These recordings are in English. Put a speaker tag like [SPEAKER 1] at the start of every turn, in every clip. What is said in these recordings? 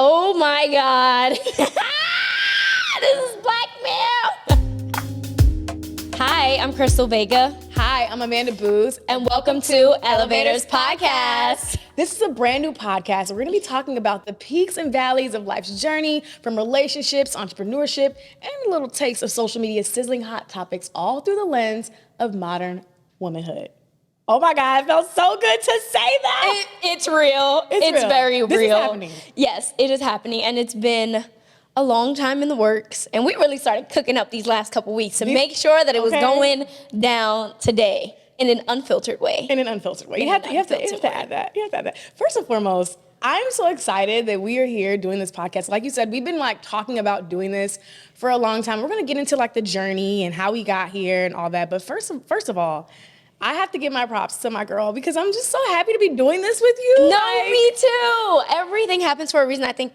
[SPEAKER 1] Oh my God. This is blackmail. Hi, I'm Krystal Vega.
[SPEAKER 2] Hi, I'm Amanda Booz.
[SPEAKER 1] And welcome to Elevators Podcast.
[SPEAKER 2] This is a brand new podcast. We're going to be talking about the peaks and valleys of life's journey, from relationships, entrepreneurship, and a little taste of social media's sizzling hot topics, all through the lens of modern womanhood. Oh my God, it felt so good to say that.
[SPEAKER 1] It's real. It's
[SPEAKER 2] real.
[SPEAKER 1] Very
[SPEAKER 2] this
[SPEAKER 1] real.
[SPEAKER 2] Is happening.
[SPEAKER 1] Yes, it is happening. And it's been a long time in the works. And we really started cooking up these last couple weeks to make sure that it was going down today in an unfiltered way.
[SPEAKER 2] In an unfiltered way. You have to add that. You have to add that. First and foremost, I'm so excited that we are here doing this podcast. Like you said, we've been talking about doing this for a long time. We're going to get into the journey and how we got here and all that. But first of all, I have to give my props to my girl because I'm just so happy to be doing this with you.
[SPEAKER 1] No, me too. Everything happens for a reason. I think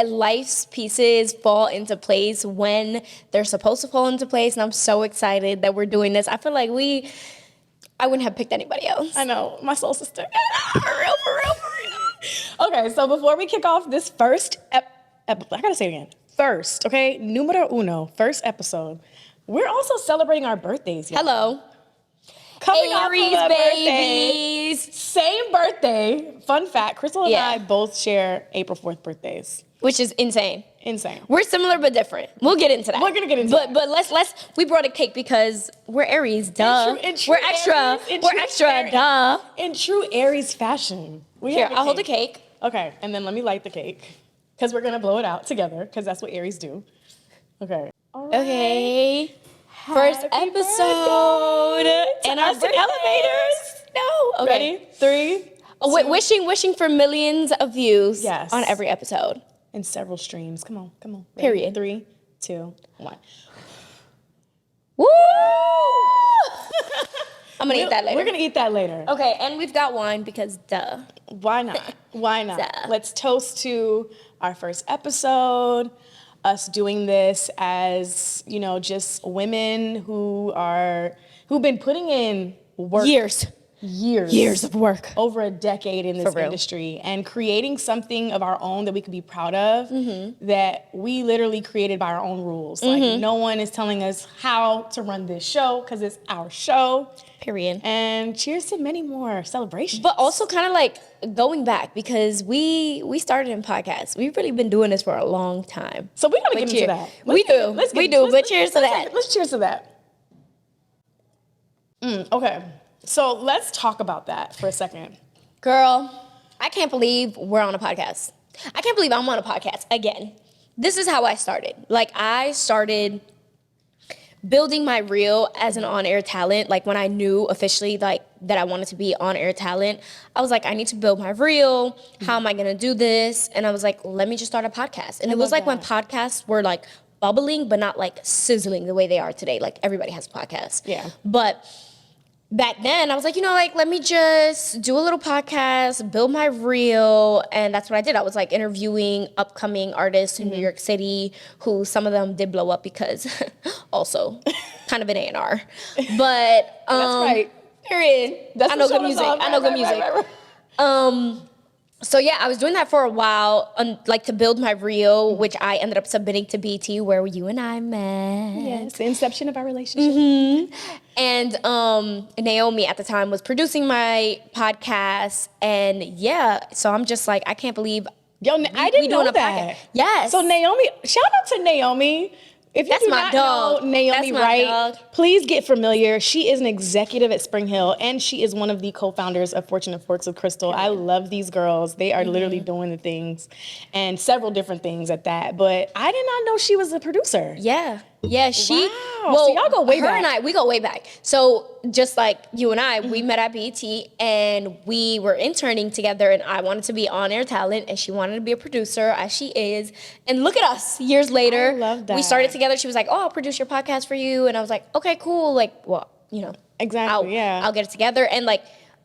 [SPEAKER 1] life's pieces fall into place when they're supposed to fall into place. And I'm so excited that we're doing this. I feel like I wouldn't have picked anybody else.
[SPEAKER 2] I know, my soul sister. For real. Okay, so before we kick off this first I gotta say it again. First, okay, numero uno, first episode. We're also celebrating our birthdays. Y'all.
[SPEAKER 1] Hello.
[SPEAKER 2] Coming
[SPEAKER 1] Aries
[SPEAKER 2] up
[SPEAKER 1] babies.
[SPEAKER 2] Same birthday. Fun fact, Krystal and I both share April 4th birthdays.
[SPEAKER 1] Which is insane.
[SPEAKER 2] Insane.
[SPEAKER 1] We're similar but different. We'll get into that.
[SPEAKER 2] We're gonna get into that.
[SPEAKER 1] But we brought a cake because we're Aries, duh. We're extra. Duh.
[SPEAKER 2] In true Aries fashion.
[SPEAKER 1] Here, I'll hold the cake.
[SPEAKER 2] Okay, and then let me light the cake. Because we're gonna blow it out together, because that's what Aries do. Okay. All right.
[SPEAKER 1] Okay. First episode.
[SPEAKER 2] And our elevators.
[SPEAKER 1] No. Okay.
[SPEAKER 2] Ready? 3.
[SPEAKER 1] Wishing for millions of views on every episode.
[SPEAKER 2] And several streams. Come on. Ready?
[SPEAKER 1] Period.
[SPEAKER 2] 3, 2, 1.
[SPEAKER 1] Woo! I'm gonna eat that later.
[SPEAKER 2] We're gonna eat that later.
[SPEAKER 1] Okay, and we've got wine because duh.
[SPEAKER 2] Why not?
[SPEAKER 1] Duh.
[SPEAKER 2] Let's toast to our first episode. Us doing this as, just women who've been putting in work. Years of work. Over a decade in this industry and creating something of our own that we could be proud of, that we literally created by our own rules. No one is telling us how to run this show because it's our show.
[SPEAKER 1] Period.
[SPEAKER 2] And cheers to many more celebrations.
[SPEAKER 1] But also kind of going back because we started in podcasts. We've really been doing this for a long time.
[SPEAKER 2] So we got to get into that.
[SPEAKER 1] We do. But cheers to that.
[SPEAKER 2] Let's cheers to that. Okay. So let's talk about that for a second.
[SPEAKER 1] Girl, I can't believe we're on a podcast. I can't believe I'm on a podcast again. This is how I started. I started building my reel as an on-air talent. When I knew officially that I wanted to be on-air talent, I was like, I need to build my reel. How am I going to do this? And I was like, let me just start a podcast. And it was when podcasts were bubbling, but not sizzling the way they are today. Everybody has a podcast.
[SPEAKER 2] Yeah.
[SPEAKER 1] But back then, I was like, let me just do a little podcast, build my reel, and that's what I did. I was interviewing upcoming artists in New York City, who some of them did blow up because also kind of an A&R. But
[SPEAKER 2] that's right.
[SPEAKER 1] Period. I know good music.
[SPEAKER 2] Right.
[SPEAKER 1] So yeah, I was doing that for a while, to build my reel, which I ended up submitting to BT, where you and I met.
[SPEAKER 2] Yes, the inception of our relationship.
[SPEAKER 1] Mm-hmm. And Naomi at the time was producing my podcast, and so I'm just I can't believe
[SPEAKER 2] I didn't know that.
[SPEAKER 1] Podcast. Yes.
[SPEAKER 2] So Naomi, shout out to Naomi. If you do not know Naomi Wright, please get familiar. She is an executive at Spring Hill, and she is one of the co-founders of Fortunate Forks with Krystal. I love these girls. They are literally doing the things, and several different things at that. But I did not know she was a producer.
[SPEAKER 1] Yeah, she.
[SPEAKER 2] Wow. Well, so y'all go way back.
[SPEAKER 1] Her and I, we go way back. So just like you and I, we met at BET, and we were interning together, and I wanted to be on-air talent, and she wanted to be a producer, as she is. And look at us, years later.
[SPEAKER 2] I love that.
[SPEAKER 1] We started together. She was like, I'll produce your podcast for you. And I was like, okay, cool.
[SPEAKER 2] Exactly,
[SPEAKER 1] I'll get it together. And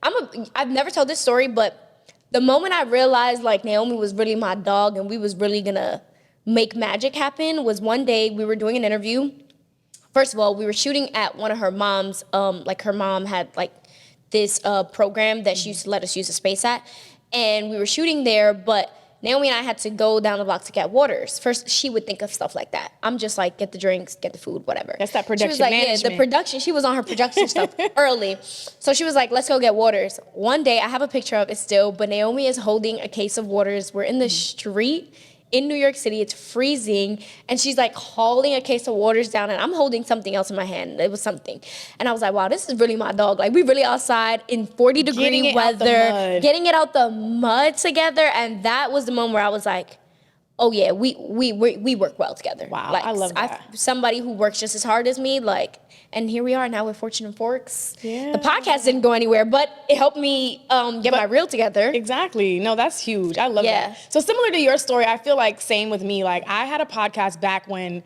[SPEAKER 1] I've never told this story, but the moment I realized Naomi was really my dog and we was really gonna make magic happen was one day we were doing an interview. First of all, we were shooting at one of her mom's, her mom had this program that she used to let us use the space at. And we were shooting there, but Naomi and I had to go down the block to get waters. First, she would think of stuff like that. I'm just like, get the drinks, get the food, whatever.
[SPEAKER 2] That's that production
[SPEAKER 1] She was like,
[SPEAKER 2] management.
[SPEAKER 1] yeah, the production. She was on her production stuff early. So she was like, let's go get waters. One day, I have a picture of it still, but Naomi is holding a case of waters. We're in the street in New York City. It's freezing. And she's like hauling a case of waters down, and I'm holding something else in my hand. It was something. And I was like, wow, this is really my dog. Like, we really outside in 40-degree weather, getting it out the mud together. And that was the moment where I was like, oh yeah, we work well together.
[SPEAKER 2] Wow,
[SPEAKER 1] like,
[SPEAKER 2] I love that.
[SPEAKER 1] Somebody who works just as hard as me, like, and here we are now with Fortune and Forks.
[SPEAKER 2] Yeah.
[SPEAKER 1] The podcast didn't go anywhere, but it helped me get my reel together.
[SPEAKER 2] Exactly. No, that's huge. I love that. So similar to your story, I feel like same with me. Like, I had a podcast back when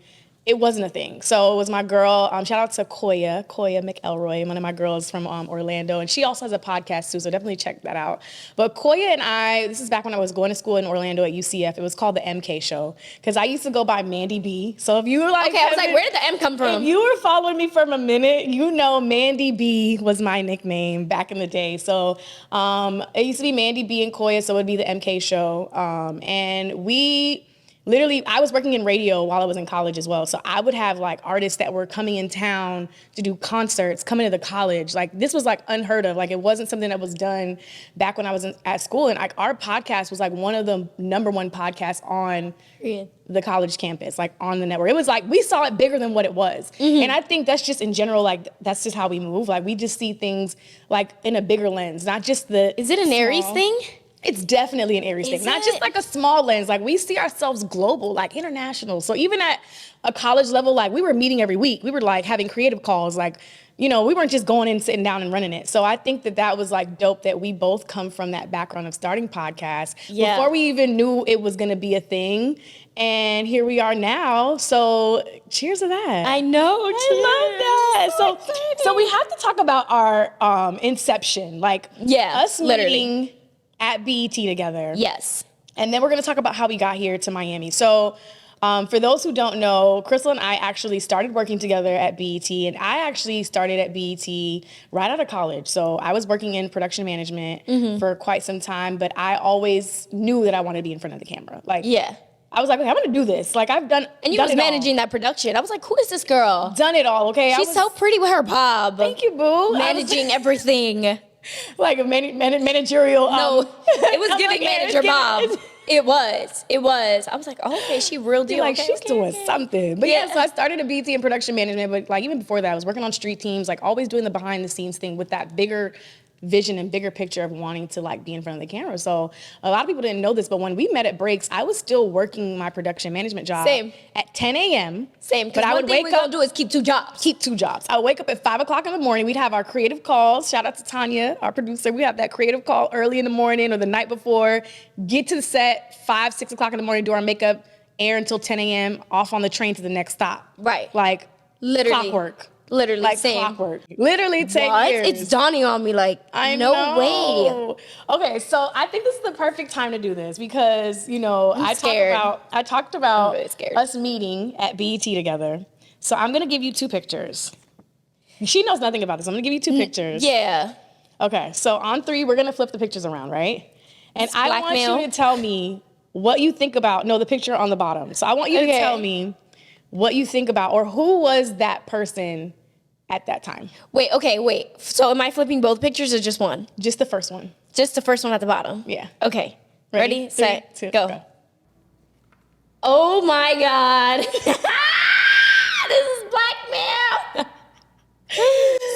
[SPEAKER 2] it wasn't a thing. So it was my girl, shout out to Koya McElroy, one of my girls from Orlando. And she also has a podcast too, so definitely check that out. But Koya and I, this is back when I was going to school in Orlando at UCF. It was called the MK Show, because I used to go by Mandy B. So if you were like...
[SPEAKER 1] Okay, I was like, where did the M come from?
[SPEAKER 2] If you were following me from a minute, you know Mandy B was my nickname back in the day. So it used to be Mandy B and Koya, so it would be the MK Show. And we... Literally, I was working in radio while I was in college as well. So I would have like artists that were coming in town to do concerts, coming to the college. Like, this was like unheard of. Like, it wasn't something that was done back when I was at school. And like, our podcast was like one of the #1 podcasts on the college campus, like on the network. It was like, we saw it bigger than what it was. Mm-hmm. And I think that's just in general, like, that's just how we move. Like, we just see things like in a bigger lens, not just the...
[SPEAKER 1] Is it an Aries thing?
[SPEAKER 2] It's definitely an Aries thing. Not just like a small lens. Like, we see ourselves global, like international. So even at a college level, like, we were meeting every week. We were like having creative calls. Like, you know, we weren't just going in, sitting down and running it. So I think that was like dope that we both come from that background of starting podcasts before we even knew it was going to be a thing. And here we are now. So cheers to that.
[SPEAKER 1] I know.
[SPEAKER 2] I love that. So we have to talk about our inception. Like, us meeting at BET together.
[SPEAKER 1] Yes.
[SPEAKER 2] And then we're going to talk about how we got here to Miami. So for those who don't know, Krystal and I actually started working together at BET, and I actually started at BET right out of college. So I was working in production management for quite some time, but I always knew that I wanted to be in front of the camera. Like, I was like, okay, I'm going to do this. Like, I've done
[SPEAKER 1] And you was managing that production. I was like, who is this girl?
[SPEAKER 2] Done it all, okay?
[SPEAKER 1] She's so pretty with her bob.
[SPEAKER 2] Thank you, boo.
[SPEAKER 1] Managing everything.
[SPEAKER 2] Like a managerial.
[SPEAKER 1] No, it was giving manager Bob. It was. I was like, oh, okay, she real deal.
[SPEAKER 2] Like,
[SPEAKER 1] okay,
[SPEAKER 2] she's doing something. But
[SPEAKER 1] yeah,
[SPEAKER 2] so I started at BET in production management. But like, even before that, I was working on street teams, like always doing the behind the scenes thing with that bigger vision and bigger picture of wanting to like be in front of the camera. So a lot of people didn't know this, but when we met at breaks, I was still working my production management job.
[SPEAKER 1] Same.
[SPEAKER 2] At 10 a.m.
[SPEAKER 1] Same. But I would wake up. What we're gonna do is keep two jobs.
[SPEAKER 2] I would wake up at 5 o'clock in the morning. We'd have our creative calls. Shout out to Tanya, our producer. We have that creative call early in the morning or the night before. Get to the set 5, 6 o'clock in the morning, do our makeup, air until 10 a.m. Off on the train to the next stop.
[SPEAKER 1] Right.
[SPEAKER 2] Like,
[SPEAKER 1] literally.
[SPEAKER 2] Clockwork.
[SPEAKER 1] Literally,
[SPEAKER 2] like
[SPEAKER 1] same.
[SPEAKER 2] Clockwork. Literally 10 years.
[SPEAKER 1] It's dawning on me like, no way.
[SPEAKER 2] Okay, so I think this is the perfect time to do this because, you know, I talked about
[SPEAKER 1] really
[SPEAKER 2] us meeting at BET together. So I'm going to give you 2 pictures. She knows nothing about this. I'm going to give you 2 pictures.
[SPEAKER 1] Yeah.
[SPEAKER 2] Okay, so on 3, we're going to flip the pictures around, right? And
[SPEAKER 1] it's
[SPEAKER 2] I want you to tell me what you think about, the picture on the bottom. So I want you to tell me what you think about, or who was that person at that time.
[SPEAKER 1] Wait. So am I flipping both pictures or just one?
[SPEAKER 2] Just the first one.
[SPEAKER 1] Just the first one at the bottom?
[SPEAKER 2] Yeah.
[SPEAKER 1] Okay. Ready?
[SPEAKER 2] 3,
[SPEAKER 1] set,
[SPEAKER 2] 2,
[SPEAKER 1] go. Oh my God. This is blackmail.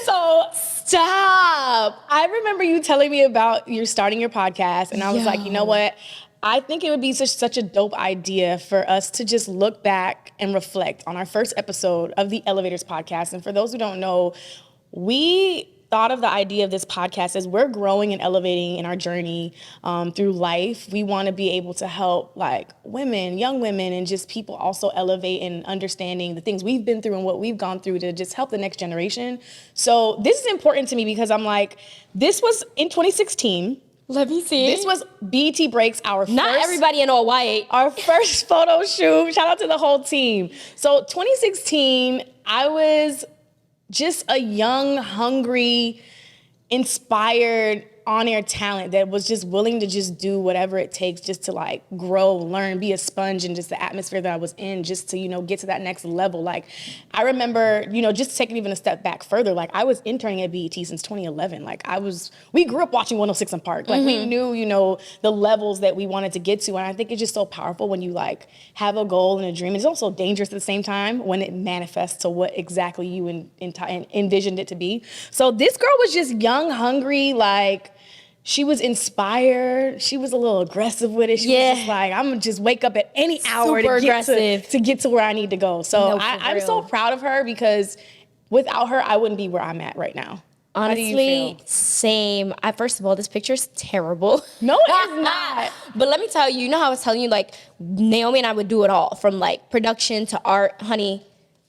[SPEAKER 2] So
[SPEAKER 1] stop.
[SPEAKER 2] I remember you telling me about you starting your podcast, and I was like, you know what? I think it would be such a dope idea for us to just look back and reflect on our first episode of the Elevaters podcast. And for those who don't know, we thought of the idea of this podcast as we're growing and elevating in our journey through life. We want to be able to help like women, young women, and just people also elevate in understanding the things we've been through and what we've gone through to just help the next generation. So this is important to me because I'm like, this was in 2016.
[SPEAKER 1] Let me see.
[SPEAKER 2] This was BET Breaks,
[SPEAKER 1] Not everybody in all white.
[SPEAKER 2] Our first photo shoot. Shout out to the whole team. So 2016, I was just a young, hungry, inspired on-air talent that was just willing to just do whatever it takes just to like grow, learn, be a sponge, and just the atmosphere that I was in just to, get to that next level. Like, I remember, just taking even a step back further, like I was interning at BET since 2011. Like we grew up watching 106 in Park. Like we knew, the levels that we wanted to get to. And I think it's just so powerful when you like have a goal and a dream. It's also dangerous at the same time when it manifests to what exactly you envisioned it to be. So this girl was just young, hungry, like, she was inspired. She was a little aggressive with it. She was just like, I'm gonna just wake up at any hour to get to where I need to go. So I'm so proud of her because without her, I wouldn't be where I'm at right now.
[SPEAKER 1] Honestly, same. First of all, this picture's terrible.
[SPEAKER 2] No, it is not.
[SPEAKER 1] But let me tell you, how I was telling you, like, Naomi and I would do it all from like production to art. Honey,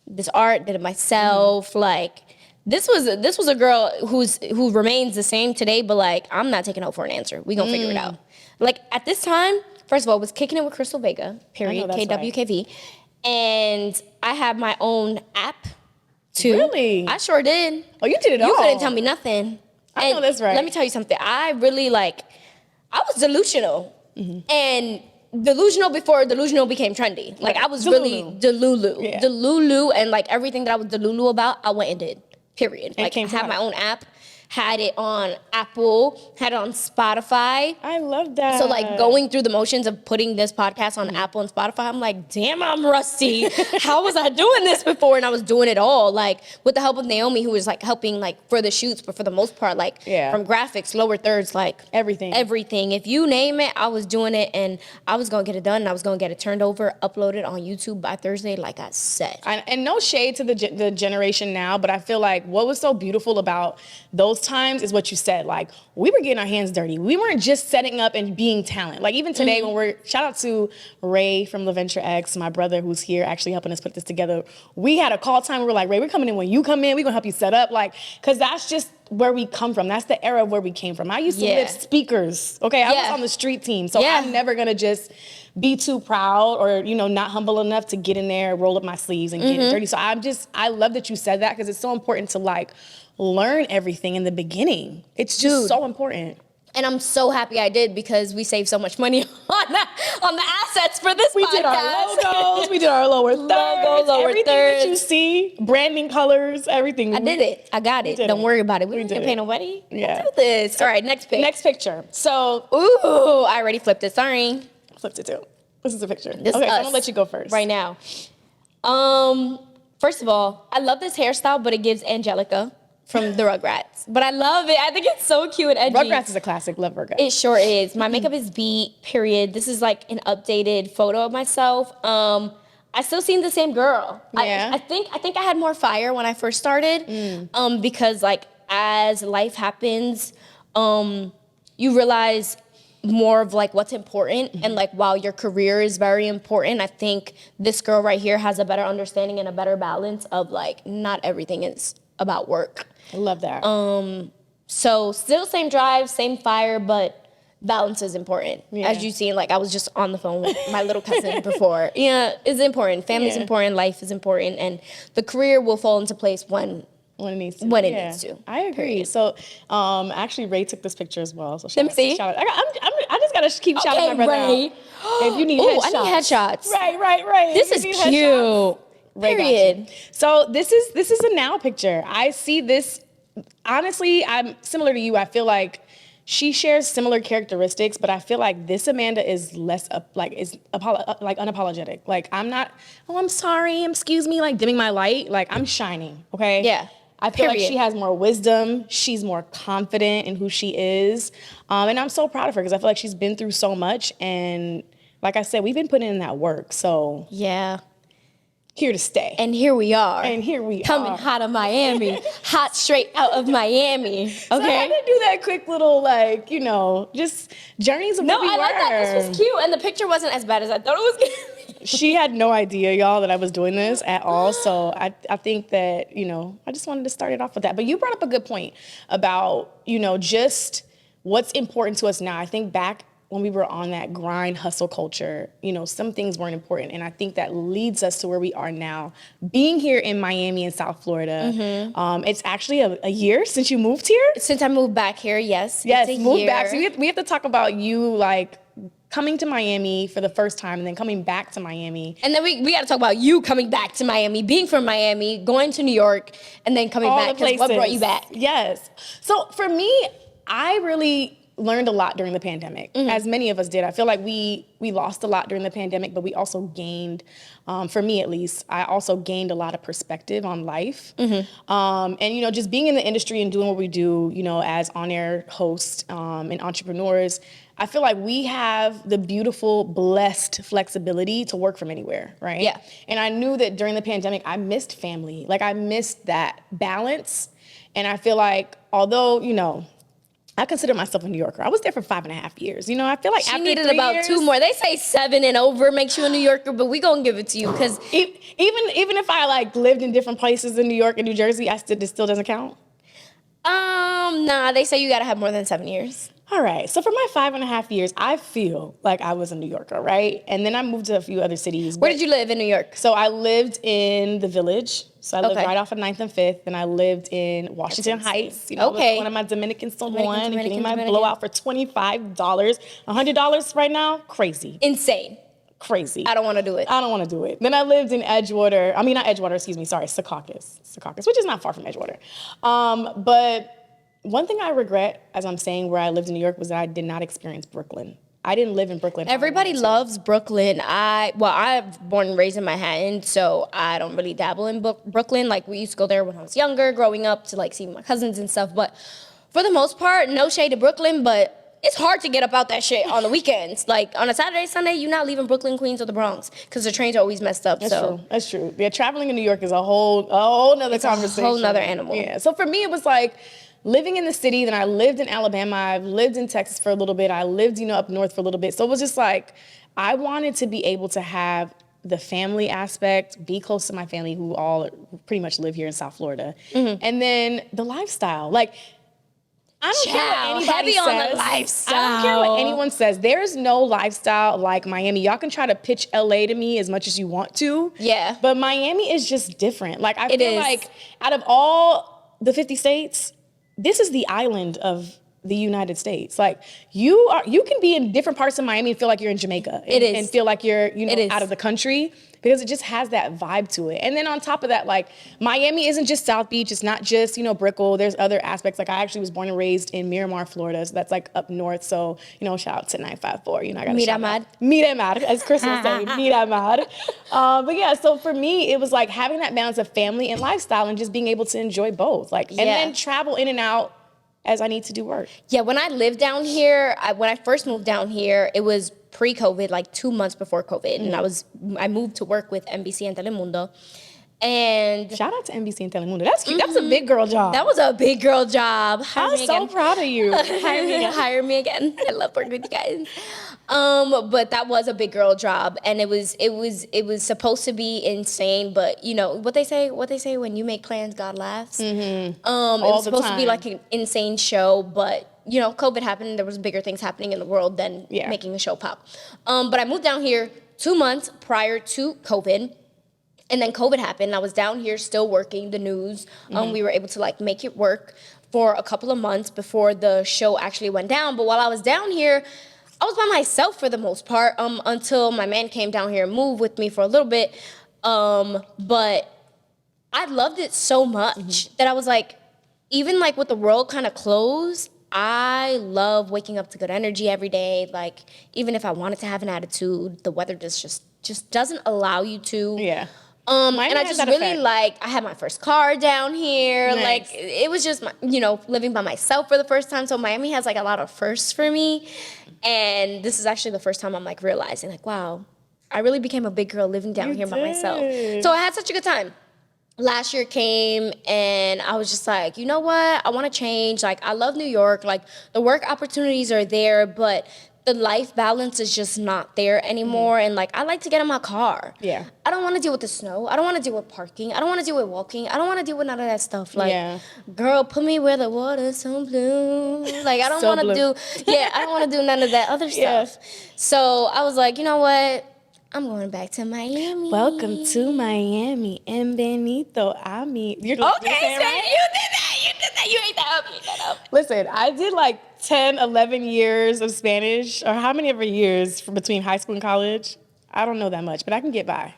[SPEAKER 1] this art, did it myself, like. This was a girl who remains the same today, but like I'm not taking no for an answer. We gonna figure it out. Like at this time, first of all, I was kicking it with Krystal Vega, period, KWKV, right. And I had my own app too.
[SPEAKER 2] Really?
[SPEAKER 1] I sure did.
[SPEAKER 2] Oh, you did it all.
[SPEAKER 1] You couldn't tell me nothing.
[SPEAKER 2] I know that's right.
[SPEAKER 1] Let me tell you something. I was delusional, and delusional before delusional became trendy. Like I was really delulu, and like everything that I was delulu about, I went and did. Period. Like, I had my own app, had it on Apple, had it on Spotify.
[SPEAKER 2] I love that.
[SPEAKER 1] So, like, going through the motions of putting this podcast on Apple and Spotify, I'm like, damn, I'm rusty. How was I doing this before? And I was doing it all, like, with the help of Naomi, who was, like, helping, like, for the shoots, but for the most part, like, from graphics, lower thirds, like, everything. If you name it, I was doing it, and I was going to get it done, and I was going to get it turned over, uploaded on YouTube by Thursday, like I said.
[SPEAKER 2] And no shade to the generation now, but I feel like what was so beautiful about those times is what you said. Like, we were getting our hands dirty. We weren't just setting up and being talent. Like, even today when shout out to Ray from LaVenture X, my brother who's here actually helping us put this together. We had a call time. We were like, Ray, we're coming in when you come in. We're going to help you set up. Like, because that's just where we come from. That's the era of where we came from. I used to lift speakers. Okay, I was on the street team. So I'm never going to just be too proud or, not humble enough to get in there, roll up my sleeves and get it dirty. So I love that you said that because it's so important to like learn everything in the beginning. It's just so important.
[SPEAKER 1] And I'm so happy I did because we saved so much money on the assets for this podcast.
[SPEAKER 2] We did our logos, we did our lower thirds, everything that you see, branding colors, everything.
[SPEAKER 1] I did it. I got it. Don't worry about it. We didn't pay nobody. Yeah. We'll do this. All right, next picture. So, I already flipped it. Sorry.
[SPEAKER 2] I flipped it too. This is a picture. Okay, so I'm gonna let you go first.
[SPEAKER 1] Right now. First of all, I love this hairstyle, but it gives Angelica from the Rugrats. But I love it. I think it's so cute and edgy.
[SPEAKER 2] Rugrats is a classic. Love Rugrats.
[SPEAKER 1] It sure is. My makeup is beat, period. This is like an updated photo of myself. I still seem the same girl.
[SPEAKER 2] Yeah.
[SPEAKER 1] I think I had more fire when I first started because like as life happens, you realize more of like what's important and like while your career is very important, I think this girl right here has a better understanding and a better balance of like not everything is about work.
[SPEAKER 2] I love that.
[SPEAKER 1] So still same drive, same fire, but balance is important. Yeah. As you seen, like I was just on the phone with my little cousin before. Yeah, it's important. Family's important, life is important, and the career will fall into place when it needs to.
[SPEAKER 2] I agree. Period. So, actually, Ray took this picture as well. So
[SPEAKER 1] let me see.
[SPEAKER 2] I just gotta keep shouting my brother
[SPEAKER 1] Ray.
[SPEAKER 2] out. If you need headshots.
[SPEAKER 1] I need headshots.
[SPEAKER 2] Right.
[SPEAKER 1] This is cute. Period.
[SPEAKER 2] So this is a now picture. I see this. Honestly, I'm similar to you. I feel like she shares similar characteristics, but I feel like this Amanda is less unapologetic. Like I'm not. Oh, I'm sorry. Excuse me. Like dimming my light. Like I'm shining. Okay.
[SPEAKER 1] Yeah.
[SPEAKER 2] I feel like she has more wisdom. She's more confident in who she is, and I'm so proud of her because I feel like she's been through so much. And like I said, we've been putting in that work. So
[SPEAKER 1] yeah.
[SPEAKER 2] Here to stay.
[SPEAKER 1] And here we are.
[SPEAKER 2] Coming
[SPEAKER 1] hot of Miami. Hot straight out of Miami. Okay.
[SPEAKER 2] So I had to do that quick little, like, just journeys of who we were.
[SPEAKER 1] No, I like that. This was cute. And the picture wasn't as bad as I thought it was going to be.
[SPEAKER 2] She had no idea, y'all, that I was doing this at all. So I think that, I just wanted to start it off with that. But you brought up a good point about, just what's important to us now. I think back when we were on that grind hustle culture, you know, some things weren't important. And I think that leads us to where we are now. Being here in Miami and South Florida, it's actually a year since you moved here?
[SPEAKER 1] Since I moved back here, yes.
[SPEAKER 2] Yes,
[SPEAKER 1] it's a
[SPEAKER 2] moved
[SPEAKER 1] year.
[SPEAKER 2] back. So we have to talk about you, like, coming to Miami for the first time and then coming back to Miami.
[SPEAKER 1] And then we got to talk about you coming back to Miami, being from Miami, going to New York, and then coming back. Because what brought you back?
[SPEAKER 2] Yes. So for me, I really learned a lot during the pandemic, as many of us did. I feel like we lost a lot during the pandemic, but we also gained, for me at least, I also gained a lot of perspective on life. And, you know, just being in the industry and doing what we do, you know, as on-air hosts and entrepreneurs, I feel like we have the beautiful, blessed flexibility to work from anywhere, right?
[SPEAKER 1] Yeah.
[SPEAKER 2] And I knew that during the pandemic, I missed family. Like, I missed that balance. And I feel like, although, you know, I consider myself a New Yorker. I was there for 5.5 years. You know, I feel like
[SPEAKER 1] She
[SPEAKER 2] after
[SPEAKER 1] needed
[SPEAKER 2] 3
[SPEAKER 1] about
[SPEAKER 2] years,
[SPEAKER 1] 2 more. They say 7 and over makes you a New Yorker, but we gonna give it to you because
[SPEAKER 2] even if I like lived in different places in New York and New Jersey, it still doesn't count.
[SPEAKER 1] nah, they say you gotta have more than 7 years.
[SPEAKER 2] All right. So for my 5.5 years, I feel like I was a New Yorker, right? And then I moved to a few other cities.
[SPEAKER 1] Where did you live in New York?
[SPEAKER 2] So I lived in the Village. So I lived
[SPEAKER 1] Okay.
[SPEAKER 2] right off of 9th and 5th, and I lived in Washington Heights. You know,
[SPEAKER 1] Okay.
[SPEAKER 2] with one of my Dominican salon and getting my
[SPEAKER 1] Dominican.
[SPEAKER 2] blowout for $25. $100 right now? Crazy.
[SPEAKER 1] Insane.
[SPEAKER 2] Crazy.
[SPEAKER 1] I don't want to do it.
[SPEAKER 2] I don't want to do it. Then I lived in Secaucus, which is not far from Edgewater. But one thing I regret, as I'm saying, where I lived in New York was that I did not experience Brooklyn. I didn't live in Brooklyn.
[SPEAKER 1] Everybody loves Brooklyn. I've born and raised in Manhattan, so I don't really dabble in Brooklyn. Like, we used to go there when I was younger, growing up, to like see my cousins and stuff. But for the most part, no shade to Brooklyn, but it's hard to get up out that shit on the weekends. Like, on a Saturday, Sunday, you're not leaving Brooklyn, Queens, or the Bronx because the trains are always messed up.
[SPEAKER 2] That's true. Yeah, traveling in New York is a whole nother conversation.
[SPEAKER 1] A whole nother animal.
[SPEAKER 2] Yeah. So for me, it was like living in the city. Then I lived in Alabama. I've lived in Texas for a little bit. I lived, you know, up north for a little bit. So it was just like I wanted to be able to have the family aspect, be close to my family who all pretty much live here in South Florida, and then the lifestyle, like. I don't care what anybody
[SPEAKER 1] heavy
[SPEAKER 2] says.
[SPEAKER 1] on the lifestyle.
[SPEAKER 2] I don't care what anyone says. There is no lifestyle like Miami. Y'all can try to pitch LA to me as much as you want to.
[SPEAKER 1] Yeah.
[SPEAKER 2] But Miami is just different. Like, I feel
[SPEAKER 1] is.
[SPEAKER 2] like out of all the 50 states, this is the island of the United States. Like, you can be in different parts of Miami and feel like you're in Jamaica. And feel like you're, you know, out of the country, because it just has that vibe to it. And then on top of that, like, Miami isn't just South Beach. It's not just, you know, Brickell. There's other aspects. Like, I actually was born and raised in Miramar, Florida. So that's like up north. So, you know, shout out to 954. You know, I got to shout out. Miramar, as Krystal saying, Miramar. But yeah, so for me, it was like having that balance of family and lifestyle and just being able to enjoy both. Like, and then travel in and out as I need to do work.
[SPEAKER 1] Yeah, when I lived down here, when I first moved down here, it was pre-COVID, like 2 months before COVID, and I moved to work with NBC and Telemundo. And
[SPEAKER 2] shout out to NBC and Telemundo. That's cute. That was a big girl job.
[SPEAKER 1] That was a big girl job.
[SPEAKER 2] I'm so proud of you.
[SPEAKER 1] Hire me again. I love working with you guys. But that was a big girl job, and it was supposed to be insane. But you know what they say when you make plans, God laughs. It was supposed to be like an insane show, but you know, COVID happened. There was bigger things happening in the world than making a show pop. But I moved down here 2 months prior to COVID. And then COVID happened. I was down here still working the news. We were able to like make it work for a couple of months before the show actually went down. But while I was down here, I was by myself for the most part until my man came down here and moved with me for a little bit. But I loved it so much that I was like, even like with the world kind of closed, I love waking up to good energy every day. Like, even if I wanted to have an attitude, the weather just doesn't allow you to.
[SPEAKER 2] Yeah.
[SPEAKER 1] And I just really like, I had my first car down here.
[SPEAKER 2] Nice.
[SPEAKER 1] Like, it was just, you know, living by myself for the first time. So Miami has like a lot of firsts for me. And this is actually the first time I'm like realizing like, wow, I really became a big girl living down here by myself. So I had such a good time. Last year came and I was just like, you know what? I want to change. Like, I love New York. Like, the work opportunities are there, but the life balance is just not there anymore. And like, I like to get in my car.
[SPEAKER 2] Yeah.
[SPEAKER 1] I don't want to deal with the snow. I don't want to deal with parking. I don't want to deal with walking. I don't want to deal with none of that stuff. Like, girl, put me where the water's so blue. Like, I don't
[SPEAKER 2] So
[SPEAKER 1] want to
[SPEAKER 2] blue.
[SPEAKER 1] I don't want to do none of that other stuff. So I was like, you know what? I'm going back to Miami.
[SPEAKER 2] Welcome to Miami and Benito.
[SPEAKER 1] Okay, Sam, you did that. You ate that up.
[SPEAKER 2] Listen, I did like 10, 11 years of Spanish, or how many ever years from between high school and college? I don't know that much, but I can get by.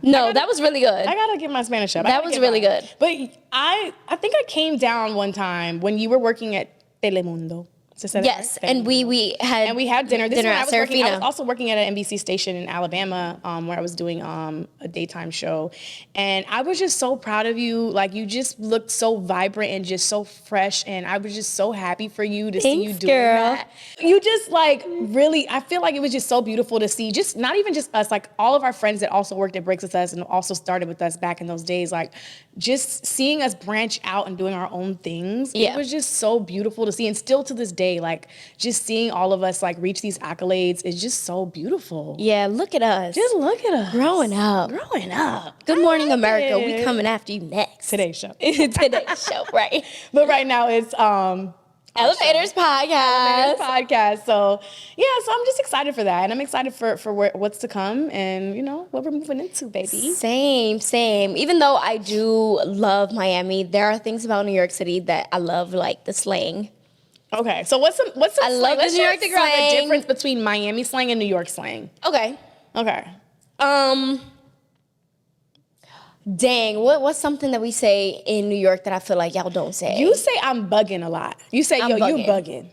[SPEAKER 1] No, that was really good.
[SPEAKER 2] I gotta get my Spanish up.
[SPEAKER 1] That was really good.
[SPEAKER 2] But I think I came down one time when you were working at Telemundo.
[SPEAKER 1] Yes, and we had
[SPEAKER 2] dinner. This
[SPEAKER 1] dinner
[SPEAKER 2] is when
[SPEAKER 1] at
[SPEAKER 2] I was
[SPEAKER 1] Serafina.
[SPEAKER 2] also working at an NBC station in Alabama, where I was doing a daytime show, and I was just so proud of you. Like, you just looked so vibrant and just so fresh, and I was just so happy for you to see you doing that. You just like really, I feel like it was just so beautiful to see. Just not even just us, like all of our friends that also worked at Breaks with us and also started with us back in those days. Like, just seeing us branch out and doing our own things. It was just so beautiful to see, and still to this day. Like, just seeing all of us like reach these accolades is just so beautiful.
[SPEAKER 1] Yeah, look at us.
[SPEAKER 2] Just look at us.
[SPEAKER 1] Growing up.
[SPEAKER 2] Good
[SPEAKER 1] Morning America. We coming after you next.
[SPEAKER 2] Today's show.
[SPEAKER 1] Today's show, right.
[SPEAKER 2] But right now it's
[SPEAKER 1] Elevators podcast.
[SPEAKER 2] So yeah, so I'm just excited for that. And I'm excited for what's to come and, you know, what we're moving into, baby.
[SPEAKER 1] Same. Even though I do love Miami, there are things about New York City that I love, like the slang.
[SPEAKER 2] Okay, so what's some
[SPEAKER 1] I
[SPEAKER 2] slang?
[SPEAKER 1] love
[SPEAKER 2] Let's
[SPEAKER 1] the New York
[SPEAKER 2] figure out the
[SPEAKER 1] slang.
[SPEAKER 2] difference between Miami slang and New York slang.
[SPEAKER 1] Okay.
[SPEAKER 2] Okay.
[SPEAKER 1] Dang, what's something that we say in New York that I feel like y'all don't say?
[SPEAKER 2] You say I'm bugging a lot. You say,
[SPEAKER 1] I'm
[SPEAKER 2] yo,
[SPEAKER 1] bugging.
[SPEAKER 2] you bugging.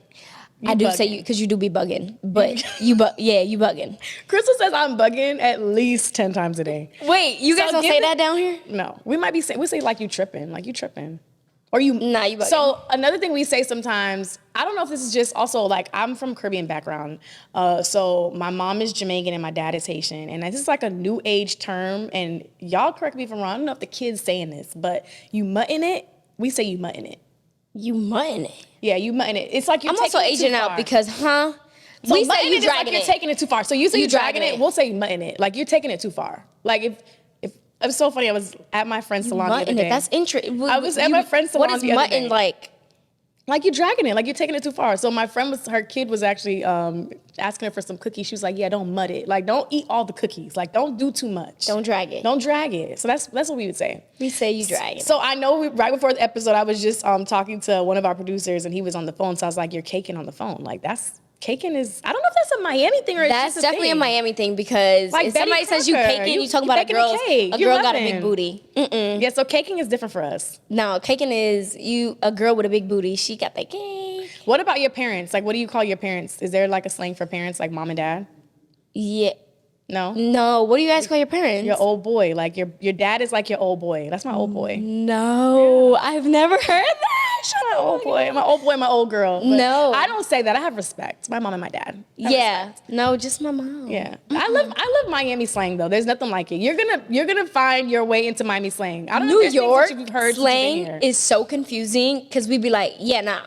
[SPEAKER 1] I do say you, because you do be bugging, but you bugging.
[SPEAKER 2] Krystal says I'm bugging at least 10 times a day.
[SPEAKER 1] Wait, you guys don't say that down here?
[SPEAKER 2] No, we might be saying, we say like you tripping. Or you.
[SPEAKER 1] Nah, you bugging.
[SPEAKER 2] So another thing we say sometimes, I don't know if this is just also like, I'm from Caribbean background. So my mom is Jamaican and my dad is Haitian. And this is like a new age term. And y'all correct me if I'm wrong. I don't know if the kids saying this, but you mutton it. We say you mutton it.
[SPEAKER 1] You mutton it.
[SPEAKER 2] Yeah, you mutton it. It's like you're
[SPEAKER 1] I'm
[SPEAKER 2] taking
[SPEAKER 1] also
[SPEAKER 2] it too
[SPEAKER 1] aging
[SPEAKER 2] far.
[SPEAKER 1] out because,
[SPEAKER 2] So
[SPEAKER 1] we say you
[SPEAKER 2] is
[SPEAKER 1] dragging
[SPEAKER 2] like you're
[SPEAKER 1] it.
[SPEAKER 2] taking it too far. So you say
[SPEAKER 1] You
[SPEAKER 2] you're dragging
[SPEAKER 1] dragging
[SPEAKER 2] it,
[SPEAKER 1] it.
[SPEAKER 2] we'll say you mutton it. Like, you're taking it too far. Like, if it was so funny. I was at my friend's salon the other
[SPEAKER 1] Mutton
[SPEAKER 2] day.
[SPEAKER 1] it. That's interesting.
[SPEAKER 2] I was at my friend's salon
[SPEAKER 1] What is
[SPEAKER 2] the other
[SPEAKER 1] mutton
[SPEAKER 2] day.
[SPEAKER 1] like?
[SPEAKER 2] You're dragging it, like you're taking it too far. So my friend her kid was actually asking her for some cookies. She was like, yeah, don't mud it. Like, don't eat all the cookies. Like, don't do too much.
[SPEAKER 1] Don't drag it.
[SPEAKER 2] Don't drag it. So that's what we would say.
[SPEAKER 1] We say you drag it.
[SPEAKER 2] So I know right before the episode, I was just talking to one of our producers and he was on the phone. So I was like, you're caking on the phone. Like, caking is, I don't know if that's a Miami thing or it's
[SPEAKER 1] That's
[SPEAKER 2] just a
[SPEAKER 1] definitely
[SPEAKER 2] thing.
[SPEAKER 1] a Miami thing because
[SPEAKER 2] Like
[SPEAKER 1] if
[SPEAKER 2] Betty
[SPEAKER 1] somebody says you
[SPEAKER 2] Crocker,
[SPEAKER 1] caking, you talking
[SPEAKER 2] you
[SPEAKER 1] about a
[SPEAKER 2] baking a cake.
[SPEAKER 1] a
[SPEAKER 2] You're
[SPEAKER 1] girl got a
[SPEAKER 2] muffin.
[SPEAKER 1] big booty.
[SPEAKER 2] Yeah, so caking is different for us.
[SPEAKER 1] No, caking is a girl with a big booty. She got that cake.
[SPEAKER 2] What about your parents? Like, what do you call your parents? Is there like a slang for parents, like mom and dad?
[SPEAKER 1] Yeah.
[SPEAKER 2] No?
[SPEAKER 1] No. What do you guys call your parents?
[SPEAKER 2] Your old boy. Like, your dad is like your old boy. That's my old boy.
[SPEAKER 1] No, I've never heard that.
[SPEAKER 2] My old boy, my old girl. But
[SPEAKER 1] No.
[SPEAKER 2] I don't say that. I have respect. My mom and my dad.
[SPEAKER 1] Yeah. No, just my mom.
[SPEAKER 2] Yeah. I love Miami slang though. There's nothing like it. You're gonna find your way into Miami slang. I don't know
[SPEAKER 1] New
[SPEAKER 2] if there's
[SPEAKER 1] York
[SPEAKER 2] things that you've heard since you've
[SPEAKER 1] slang
[SPEAKER 2] been here.
[SPEAKER 1] is so confusing because we'd be like, yeah, nah.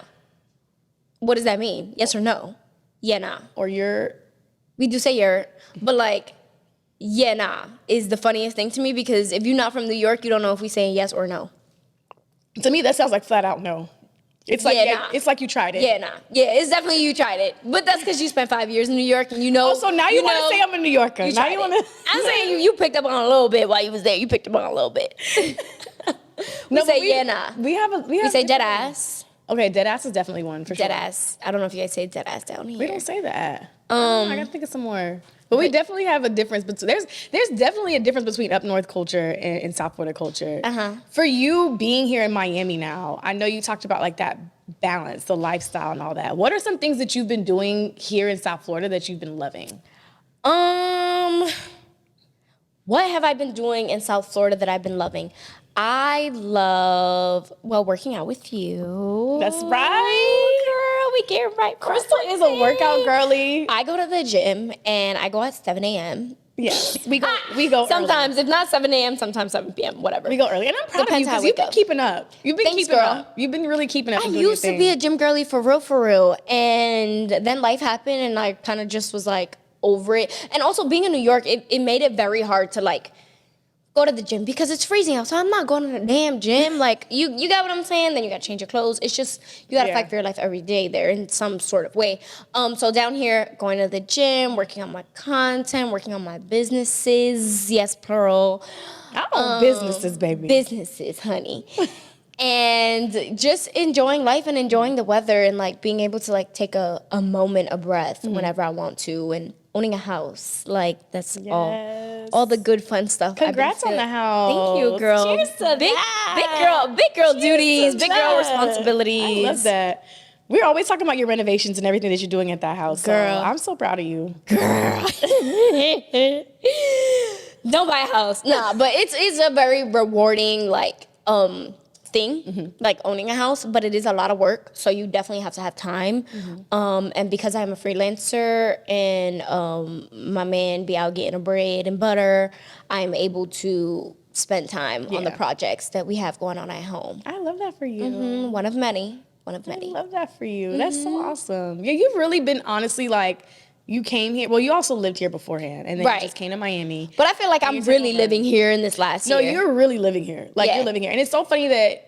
[SPEAKER 1] What does that mean? Yes or no? Yeah, nah.
[SPEAKER 2] Or
[SPEAKER 1] We do say you're, but like, yeah, nah is the funniest thing to me because if you're not from New York, you don't know if we saying yes or no.
[SPEAKER 2] to me that sounds like flat out no. It's like
[SPEAKER 1] nah.
[SPEAKER 2] it's like you tried it.
[SPEAKER 1] Yeah, nah. Yeah, it's definitely you tried it. But that's because you spent 5 years in New York and you know.
[SPEAKER 2] Oh, so now you want
[SPEAKER 1] know
[SPEAKER 2] to say I'm a New Yorker. Now
[SPEAKER 1] tried
[SPEAKER 2] you
[SPEAKER 1] it.
[SPEAKER 2] want to.
[SPEAKER 1] I'm saying you picked up on a little bit while you was there. You picked up on a little bit. we say yeah, nah. We say dead ass.
[SPEAKER 2] Okay, dead ass is definitely one for sure.
[SPEAKER 1] Dead ass. I don't know if you guys say dead ass down here.
[SPEAKER 2] We don't say that. I gotta think of some more. But we definitely have a difference. There's definitely a difference between up north culture and South Florida culture. For you being here in Miami now, I know you talked about like that balance, the lifestyle and all that. What are some things that you've been doing here in South Florida that you've been loving?
[SPEAKER 1] What have I been doing in South Florida that I've been loving? I love, working out with you.
[SPEAKER 2] That's right.
[SPEAKER 1] Girl, we get right.
[SPEAKER 2] Krystal is a workout girly.
[SPEAKER 1] I go to the gym and I go at 7 a.m.
[SPEAKER 2] Yes, we go
[SPEAKER 1] sometimes,
[SPEAKER 2] early.
[SPEAKER 1] if not 7 a.m., sometimes 7 p.m., whatever.
[SPEAKER 2] We go early. And I'm proud of you because you've been keeping up. You've been keeping up. You've been really keeping up.
[SPEAKER 1] I used to be a gym girly for real. And then life happened and I kind of just was like over it. And also being in New York, it made it very hard to like go to the gym because it's freezing out. So I'm not going to the damn gym. Like, you got what I'm saying? Then you got to change your clothes. It's just, you got to fight for your life every day there in some sort of way. So down here, going to the gym, working on my content, working on my businesses. Yes, plural.
[SPEAKER 2] I own businesses, baby.
[SPEAKER 1] Businesses, honey. And just enjoying life and enjoying the weather and like being able to like take a moment of breath whenever I want to, and owning a house. Like, that's all the good fun stuff.
[SPEAKER 2] Congrats on the house.
[SPEAKER 1] Thank you, girl.
[SPEAKER 2] Cheers to that.
[SPEAKER 1] Big girl duties, big girl responsibilities.
[SPEAKER 2] I love that. We're always talking about your renovations and everything that you're doing at that house.
[SPEAKER 1] Girl.
[SPEAKER 2] So I'm so proud of you.
[SPEAKER 1] Girl. Don't buy a house. Nah, but it's a very rewarding like thing, like owning a house, but it is a lot of work, so you definitely have to have time. And because I'm a freelancer and my man be out getting a bread and butter, I'm able to spend time on the projects that we have going on at home.
[SPEAKER 2] I love that for you.
[SPEAKER 1] One of many.
[SPEAKER 2] I love that for you. That's so awesome. Yeah, you've really been honestly like, you came here. Well, you also lived here beforehand, and then you just came to Miami.
[SPEAKER 1] But I feel like I'm really living here in this last year.
[SPEAKER 2] No, you're really living here. Like, you're living here. And it's so funny that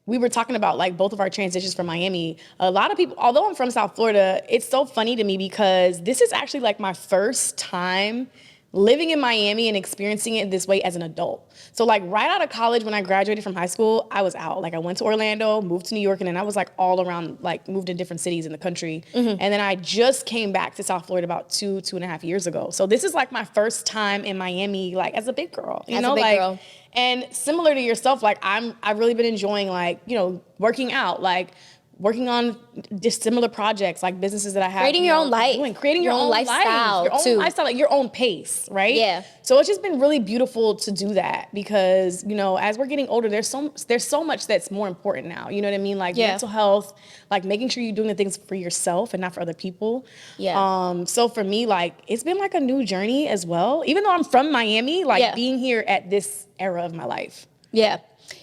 [SPEAKER 2] we were talking about, like, both of our transitions from Miami. A lot of people, although I'm from South Florida, it's so funny to me because this is actually, like, my first time living in Miami and experiencing it this way as an adult. So like right out of college, when I graduated from high school, I was out. Like I went to Orlando, moved to New York, and then I was like all around, like moved to different cities in the country. And then I just came back to South Florida about 2.5 years ago. So this is like my first time in Miami, like as a big girl, you know, like, girl. And similar to yourself, like I've really been enjoying like, you know, working out, like working on just similar projects, like businesses that I have.
[SPEAKER 1] Creating your own life.
[SPEAKER 2] Creating your own lifestyle. Your own lifestyle, like your own pace, right? Yeah. So it's just been really beautiful to do that because, you know, as we're getting older, there's so much that's more important now. You know what I mean? Like mental health, like making sure you're doing the things for yourself and not for other people. Yeah. So for me, like, it's been like a new journey as well. Even though I'm from Miami, like being here at this era of my life. Yeah.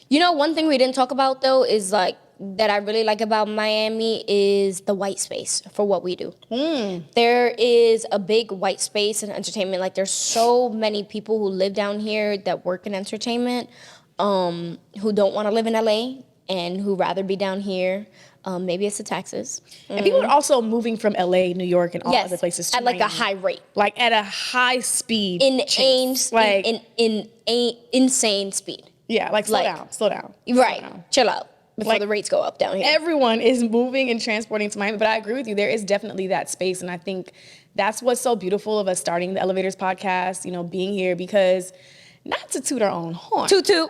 [SPEAKER 1] You know, one thing we didn't talk about though is like, that I really like about Miami is the white space for what we do. There is a big white space in entertainment. Like there's so many people who live down here that work in entertainment, who don't want to live in LA and who rather be down here. Maybe it's the taxes.
[SPEAKER 2] And people are also moving from LA, New York, and all other places to
[SPEAKER 1] at like Miami. A high rate.
[SPEAKER 2] Like at a high speed.
[SPEAKER 1] Insane speed.
[SPEAKER 2] Yeah, like slow down.
[SPEAKER 1] Right, chill out. Before the rates go up down here.
[SPEAKER 2] Everyone is moving and transporting to Miami. But I agree with you. There is definitely that space. And I think that's what's so beautiful of us starting the Elevators podcast, you know, being here. Because not to toot our own horn.
[SPEAKER 1] Toot toot.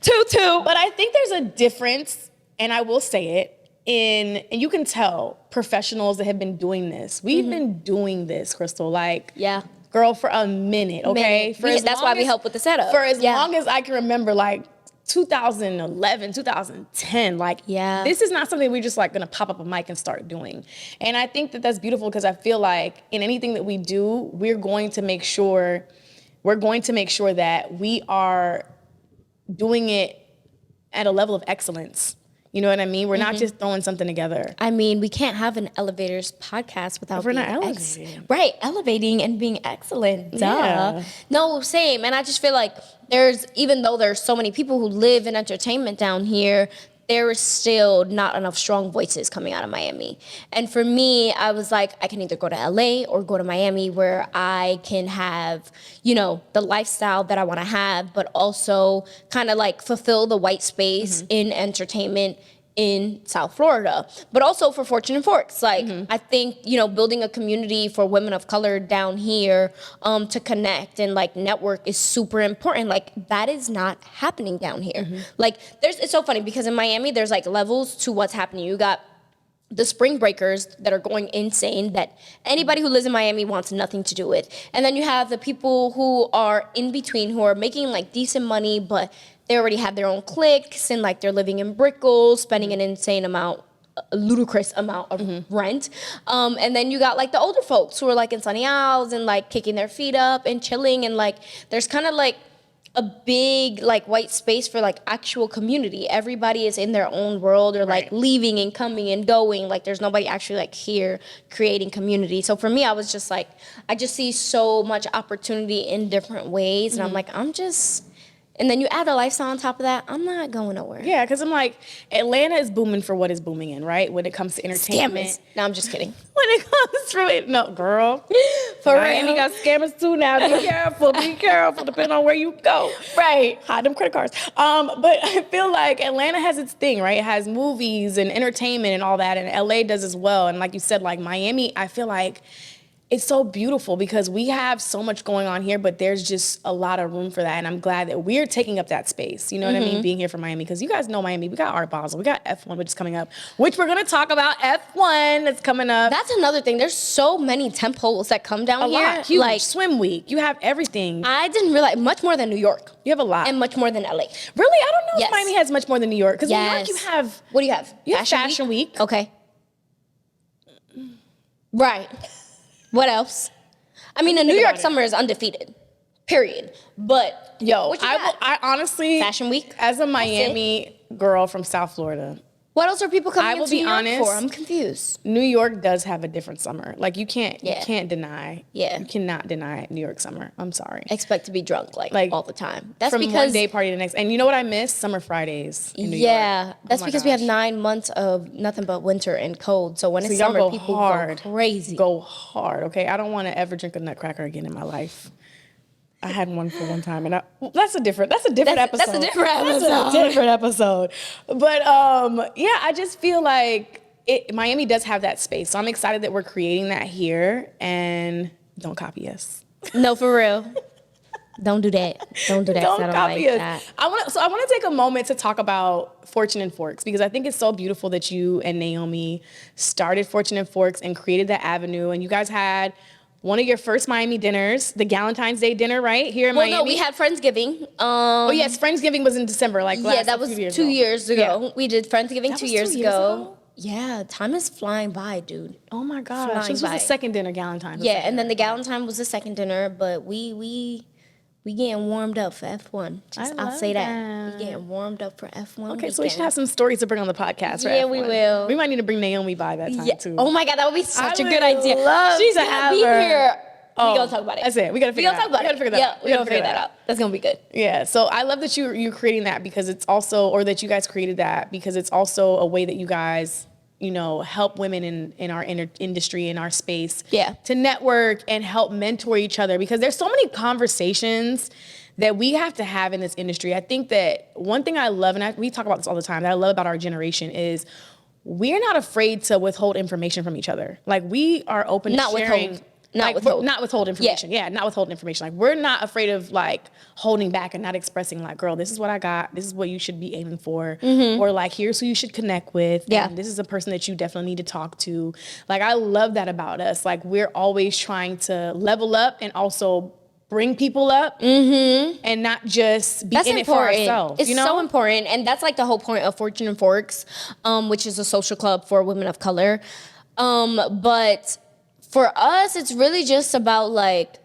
[SPEAKER 1] Toot toot.
[SPEAKER 2] But I think there's a difference, and I will say it, and you can tell professionals that have been doing this. We've been doing this, Krystal. Like, girl, for a minute, okay?
[SPEAKER 1] That's why we help with the setup.
[SPEAKER 2] For as long as I can remember, like, 2011, 2010, like this is not something we're just like gonna pop up a mic and start doing. And I think that that's beautiful because I feel like in anything that we do, we're going to make sure that we are doing it at a level of excellence. You know what I mean? We're not just throwing something together.
[SPEAKER 1] I mean, we can't have an Elevators podcast without
[SPEAKER 2] we're not elevating.
[SPEAKER 1] Right, elevating and being excellent. Duh. Yeah. No, same. And I just feel like even though there's so many people who live in entertainment down here, there is still not enough strong voices coming out of Miami. And for me, I was like, I can either go to LA or go to Miami where I can have, you know, the lifestyle that I want to have, but also kind of like fulfill the white space in entertainment in South Florida, but also for Fortune and Forks. Like, I think, you know, building a community for women of color down here to connect and like network is super important. Like that is not happening down here. Like it's so funny because in Miami, there's like levels to what's happening. You got the spring breakers that are going insane that anybody who lives in Miami wants nothing to do with. And then you have the people who are in between who are making like decent money, but they already have their own cliques and like they're living in Brickell, spending an insane amount a ludicrous amount of rent. And then you got like the older folks who are like in sunny Isles and like kicking their feet up and chilling, and like there's kind of like a big like white space for like actual community. Everybody is in their own world, or like leaving and coming and going. Like there's nobody actually like here creating community. So for me, I was just like, I just see so much opportunity in different ways, and I'm like, and then you add a lifestyle on top of that, I'm not going nowhere.
[SPEAKER 2] Yeah, because I'm like, Atlanta is booming for what is booming in, right? When it comes to entertainment.
[SPEAKER 1] Scammers. No, I'm just kidding.
[SPEAKER 2] When it comes to it, no, girl.
[SPEAKER 1] For
[SPEAKER 2] Miami
[SPEAKER 1] real.
[SPEAKER 2] got scammers too now. Be careful, depending on where you go.
[SPEAKER 1] Right.
[SPEAKER 2] Hide them credit cards. But I feel like Atlanta has its thing, right? It has movies and entertainment and all that, and LA does as well. And like you said, like Miami, I feel like it's so beautiful because we have so much going on here, but there's just a lot of room for that. And I'm glad that we're taking up that space. You know what I mean? Being here for Miami. Because you guys know Miami. We got Art Basel. We got F1, which is coming up, which we're going to talk about. F1 that's coming up.
[SPEAKER 1] That's another thing. There's so many temples that come down
[SPEAKER 2] a
[SPEAKER 1] here.
[SPEAKER 2] lot. Huge.
[SPEAKER 1] Like
[SPEAKER 2] Swim Week. You have everything.
[SPEAKER 1] I didn't realize much more than New York.
[SPEAKER 2] You have a lot.
[SPEAKER 1] And much more than LA.
[SPEAKER 2] Really? I don't know
[SPEAKER 1] Yes.
[SPEAKER 2] if Miami has much more than New York. Because New York, you have...
[SPEAKER 1] What do you have?
[SPEAKER 2] You have Fashion Week.
[SPEAKER 1] Okay. Right. What else? I mean, the New York summer is undefeated. Period. But
[SPEAKER 2] Yo,
[SPEAKER 1] what you got?
[SPEAKER 2] I honestly...
[SPEAKER 1] Fashion Week?
[SPEAKER 2] As a Miami girl from South Florida...
[SPEAKER 1] What else are people coming
[SPEAKER 2] I will
[SPEAKER 1] into
[SPEAKER 2] be
[SPEAKER 1] New York
[SPEAKER 2] honest,
[SPEAKER 1] for? I'm confused.
[SPEAKER 2] New York does have a different summer. Like you can't deny.
[SPEAKER 1] Yeah.
[SPEAKER 2] You cannot deny New York summer. I'm sorry.
[SPEAKER 1] Expect to be drunk like all the time. That's
[SPEAKER 2] from
[SPEAKER 1] because
[SPEAKER 2] one day party to the next. And you know what I miss? Summer Fridays in New York.
[SPEAKER 1] Yeah, that's
[SPEAKER 2] Oh my
[SPEAKER 1] because we have
[SPEAKER 2] gosh.
[SPEAKER 1] 9 months of nothing but winter and cold. So when it's
[SPEAKER 2] y'all
[SPEAKER 1] summer,
[SPEAKER 2] go
[SPEAKER 1] people
[SPEAKER 2] hard.
[SPEAKER 1] go crazy.
[SPEAKER 2] Go hard, okay? I don't want to ever drink a nutcracker again in my life. I had one for one time, and that's a different episode.
[SPEAKER 1] That's a different episode.
[SPEAKER 2] That's a different episode. But yeah, I just feel like Miami does have that space, so I'm excited that we're creating that here. And don't copy us.
[SPEAKER 1] No, for real. Don't do that. Don't do that. 'Cause I don't like that.
[SPEAKER 2] I want to take a moment to talk about Fortune and Forks, because I think it's so beautiful that you and Naomi started Fortune and Forks and created that avenue, and you guys had one of your first Miami dinners, the Galentine's Day dinner, right? Here in Miami.
[SPEAKER 1] No, we had Friendsgiving.
[SPEAKER 2] Oh yes, Friendsgiving was in December, like
[SPEAKER 1] Yeah, that was 2 years ago.
[SPEAKER 2] Yeah.
[SPEAKER 1] We did Friendsgiving
[SPEAKER 2] That
[SPEAKER 1] 2
[SPEAKER 2] was
[SPEAKER 1] years
[SPEAKER 2] 2 years
[SPEAKER 1] ago. Yeah, time is flying by, dude.
[SPEAKER 2] Oh my gosh,
[SPEAKER 1] Flying
[SPEAKER 2] this was
[SPEAKER 1] by.
[SPEAKER 2] the second dinner, Galentine's.
[SPEAKER 1] Yeah, and then the Galentine was the second dinner, but we getting warmed up for F1. I'll say that. We getting warmed up for F1.
[SPEAKER 2] Okay, so we should have some stories to bring on the podcast, right?
[SPEAKER 1] Yeah, we will.
[SPEAKER 2] We might need to bring Naomi by that time too.
[SPEAKER 1] Oh my God, that would be such a
[SPEAKER 2] I
[SPEAKER 1] good
[SPEAKER 2] would
[SPEAKER 1] idea.
[SPEAKER 2] love
[SPEAKER 1] She's
[SPEAKER 2] to
[SPEAKER 1] gonna
[SPEAKER 2] have
[SPEAKER 1] be
[SPEAKER 2] her.
[SPEAKER 1] here.
[SPEAKER 2] Oh,
[SPEAKER 1] We gonna talk about it.
[SPEAKER 2] That's it. We gotta figure
[SPEAKER 1] We gonna talk about it.
[SPEAKER 2] We gotta figure that out.
[SPEAKER 1] Yeah, we gonna figure that out. That's gonna be good.
[SPEAKER 2] Yeah, so I love that you're creating that, because it's also, or that you guys created that, because it's also a way that you guys, you know, help women in our industry, in our space, to network and help mentor each other, because there's so many conversations that we have to have in this industry. I think that one thing I love, and we talk about this all the time, that I love about our generation is we're not afraid to withhold information from each other. Like we are open to sharing. Not withhold information. Yeah, not withhold information. Like we're not afraid of like holding back and not expressing like, girl, this is what I got. This is what you should be aiming for. Or like, here's who you should connect with.
[SPEAKER 1] Yeah.
[SPEAKER 2] And this is a person that you definitely need to talk to. Like I love that about us. Like we're always trying to level up and also bring people up and not just be in it for ourselves.
[SPEAKER 1] It's so important. And that's like the whole point of Fortune and Forks, which is a social club for women of color. But for us, it's really just about like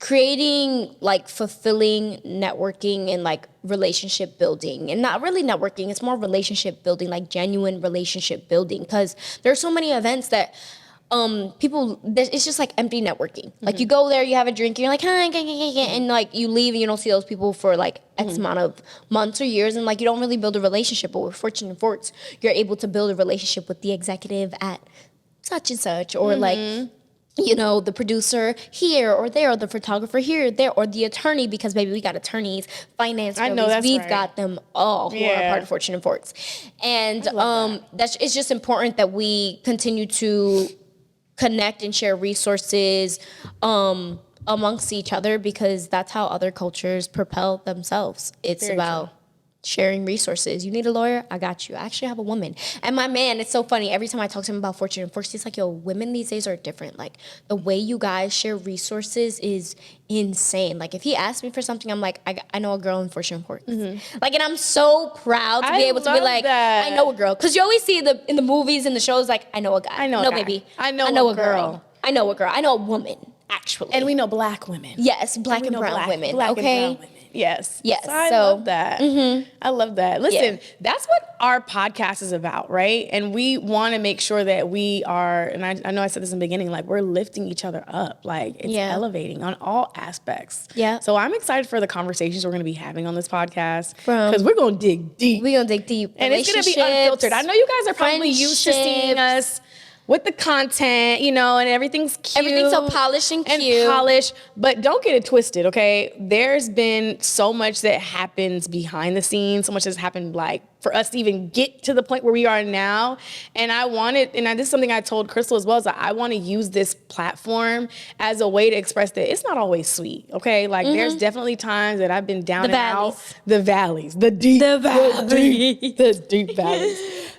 [SPEAKER 1] creating like fulfilling networking and like relationship building, and not really networking. It's more relationship building, like genuine relationship building. Because there's so many events that it's just like empty networking. Like you go there, you have a drink, you're like, hi, and like you leave and you don't see those people for like X amount of months or years, and like you don't really build a relationship. But with Fortune and Forks, you're able to build a relationship with the executive at such and such, or like, you know, the producer here or there, or the photographer here, there, or the attorney, because baby, we got attorneys, finance girlies, we've got them all who are part of Fortune and Forks. And it's just important that we continue to connect and share resources amongst each other, because that's how other cultures propel themselves. It's about sharing resources. You need a lawyer? I got you. I actually have a woman. And my man, it's so funny. Every time I talk to him about Fortune and Fortune, he's like, yo, women these days are different. Like, the way you guys share resources is insane. Like, if he asks me for something, I'm like, I know a girl in Fortune and Fortune. Like, and I'm so proud to be able to be like,
[SPEAKER 2] that.
[SPEAKER 1] I know a girl. Because you always see in the movies and the shows, like, I know a guy.
[SPEAKER 2] I know a
[SPEAKER 1] no,
[SPEAKER 2] guy.
[SPEAKER 1] baby.
[SPEAKER 2] I know a girl.
[SPEAKER 1] I know a girl. I know a woman, actually.
[SPEAKER 2] And we know black women.
[SPEAKER 1] Yes, black and brown women.
[SPEAKER 2] Black
[SPEAKER 1] okay?
[SPEAKER 2] and brown women. Yes.
[SPEAKER 1] Yes.
[SPEAKER 2] So I love that. I love that. Listen,
[SPEAKER 1] Yeah.
[SPEAKER 2] that's what our podcast is about, right? And we want to make sure that we are, and I know I said this in the beginning, like we're lifting each other up. Like it's elevating on all aspects.
[SPEAKER 1] Yeah.
[SPEAKER 2] So I'm excited for the conversations we're going to be having on this podcast because we're going to dig deep.
[SPEAKER 1] We're going to dig deep.
[SPEAKER 2] And it's going to be unfiltered. I know you guys are probably used to seeing us with the content, you know, and everything's cute.
[SPEAKER 1] Everything's so polished and cute.
[SPEAKER 2] But don't get it twisted, okay? There's been so much that happens behind the scenes, so much has happened, like, for us to even get to the point where we are now. And this is something I told Krystal as well, is that I want to use this platform as a way to express that it's not always sweet, okay? Like, there's definitely times that I've been down out. The valleys. The deep valleys.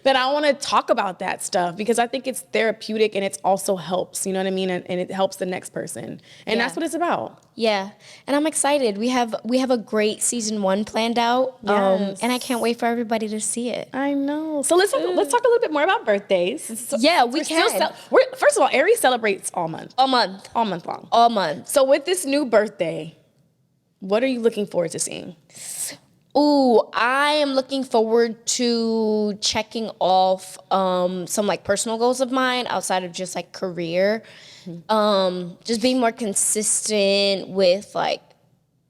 [SPEAKER 2] That I want to talk about that stuff because I think it's therapeutic and it also helps, you know what I mean? And it helps the next person. And that's what it's about.
[SPEAKER 1] Yeah. And I'm excited. We have a great season 1 planned out.
[SPEAKER 2] Yes.
[SPEAKER 1] And I can't wait for everybody to see it.
[SPEAKER 2] I know. So let's talk a little bit more about birthdays.
[SPEAKER 1] Yeah, we can.
[SPEAKER 2] First of all, Aries celebrates all month.
[SPEAKER 1] All month.
[SPEAKER 2] All month long.
[SPEAKER 1] All month.
[SPEAKER 2] So with this new birthday, what are you looking forward to seeing?
[SPEAKER 1] Ooh, I am looking forward to checking off some like personal goals of mine outside of just like career. Just being more consistent with like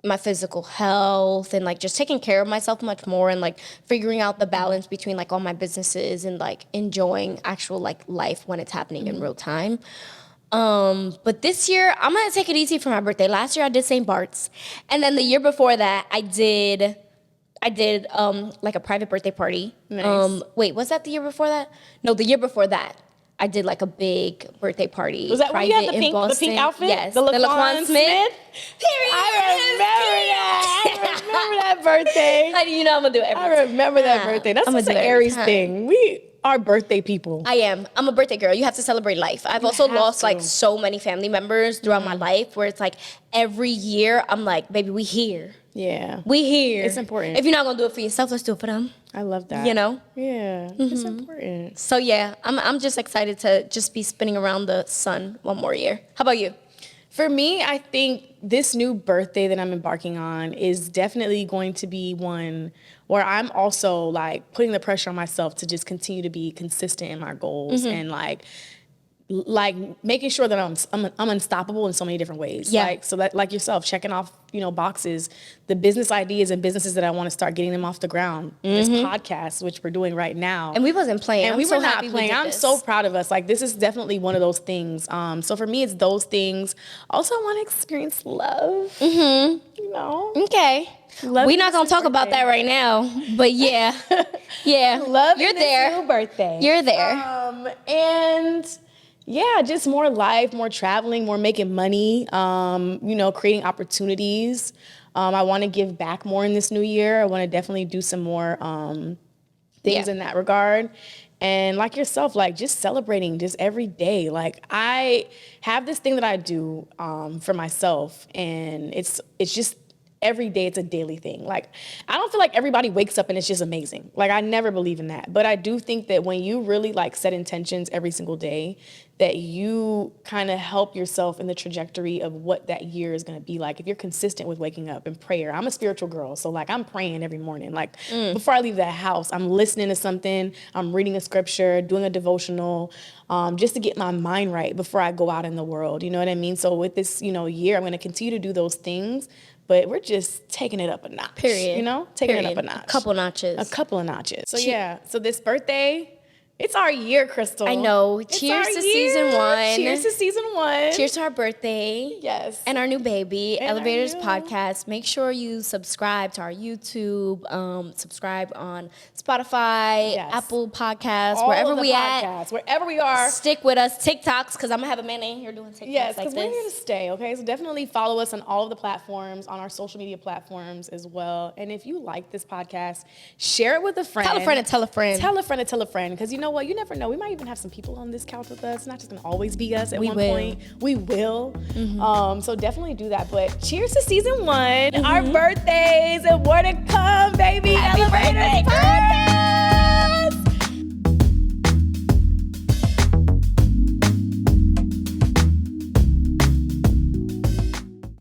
[SPEAKER 1] my physical health and like just taking care of myself much more and like figuring out the balance between like all my businesses and like enjoying actual like life when it's happening in real time. But this year I'm gonna take it easy for my birthday. Last year I did St. Bart's, and then the year before that I did like a private birthday party.
[SPEAKER 2] Nice.
[SPEAKER 1] Wait, was that the year before that? No, the year before that, I did like a big birthday party.
[SPEAKER 2] Was that when you had the pink outfit?
[SPEAKER 1] Yes,
[SPEAKER 2] the Laquan Smith.
[SPEAKER 1] Period.
[SPEAKER 2] I remember that birthday.
[SPEAKER 1] You know I'm gonna do it.
[SPEAKER 2] I remember that birthday. That's just an Aries thing. We are birthday people.
[SPEAKER 1] I am. I'm a birthday girl. You have to celebrate life. I've also lost like so many family members throughout my life where it's like every year I'm like, baby, we here.
[SPEAKER 2] Yeah.
[SPEAKER 1] We here.
[SPEAKER 2] It's important.
[SPEAKER 1] If you're not gonna do it for yourself, let's do it for them.
[SPEAKER 2] I love that.
[SPEAKER 1] You know?
[SPEAKER 2] Yeah. It's important.
[SPEAKER 1] So yeah, I'm just excited to just be spinning around the sun one more year. How about you?
[SPEAKER 2] For me, I think this new birthday that I'm embarking on is definitely going to be one where I'm also like putting the pressure on myself to just continue to be consistent in my goals and like making sure that I'm unstoppable in so many different ways.
[SPEAKER 1] Yeah.
[SPEAKER 2] Like, so that like yourself, checking off, boxes, the business ideas and businesses that I want to start getting them off the ground. This podcast, which we're doing right now.
[SPEAKER 1] And we wasn't playing.
[SPEAKER 2] And
[SPEAKER 1] I'm
[SPEAKER 2] we
[SPEAKER 1] so
[SPEAKER 2] were not
[SPEAKER 1] happy
[SPEAKER 2] playing.
[SPEAKER 1] We did
[SPEAKER 2] I'm
[SPEAKER 1] this.
[SPEAKER 2] so proud of us. Like, this is definitely one of those things. So for me, it's those things. Also, I want to experience love.
[SPEAKER 1] Okay. We're not gonna talk about that right now, but yeah,
[SPEAKER 2] Love.
[SPEAKER 1] You're there.
[SPEAKER 2] New birthday.
[SPEAKER 1] You're there.
[SPEAKER 2] And yeah, just more life, more traveling, more making money. Creating opportunities. I want to give back more in this new year. I want to definitely do some more things in that regard. And like yourself, like just celebrating just every day. Like I have this thing that I do for myself, and it's just every day. It's a daily thing. Like I don't feel like everybody wakes up and it's just amazing. Like I never believe in that. But I do think that when you really like set intentions every single day, that you kind of help yourself in the trajectory of what that year is going to be like. If you're consistent with waking up and prayer. I'm a spiritual girl, so like I'm praying every morning. Like before I leave that house, I'm listening to something, I'm reading a scripture, doing a devotional, just to get my mind right before I go out in the world. You know what I mean? So with this, year, I'm going to continue to do those things, but we're just taking it up a notch.
[SPEAKER 1] Period.
[SPEAKER 2] Taking it up a notch.
[SPEAKER 1] A couple notches.
[SPEAKER 2] A couple of notches. So yeah, so this birthday, It's our year, Krystal.
[SPEAKER 1] I know.
[SPEAKER 2] It's
[SPEAKER 1] Cheers
[SPEAKER 2] our
[SPEAKER 1] to
[SPEAKER 2] year.
[SPEAKER 1] season 1.
[SPEAKER 2] Cheers to season 1.
[SPEAKER 1] Cheers to our birthday.
[SPEAKER 2] Yes.
[SPEAKER 1] And our new baby,
[SPEAKER 2] And
[SPEAKER 1] Elevaters
[SPEAKER 2] our new-
[SPEAKER 1] podcast. Make sure you subscribe to our YouTube, subscribe on Spotify,
[SPEAKER 2] Yes.
[SPEAKER 1] Apple Podcasts,
[SPEAKER 2] All
[SPEAKER 1] wherever
[SPEAKER 2] of the
[SPEAKER 1] we
[SPEAKER 2] podcasts, wherever we are.
[SPEAKER 1] Stick with us. TikToks, because I'm going to have Amanda in here doing TikToks
[SPEAKER 2] Yes,
[SPEAKER 1] like
[SPEAKER 2] because we're here to
[SPEAKER 1] this.
[SPEAKER 2] stay, okay? So definitely follow us on all of the platforms, on our social media platforms as well. And if you like this podcast, share it with a friend.
[SPEAKER 1] Tell a friend to tell a friend.
[SPEAKER 2] Tell a friend to tell a friend, because you know what? You never know. We might even have some people on this couch with us. It's not just going to always be us at
[SPEAKER 1] We
[SPEAKER 2] one
[SPEAKER 1] will.
[SPEAKER 2] point. We will. So definitely do that. But cheers to season 1, our birthdays, and more to come.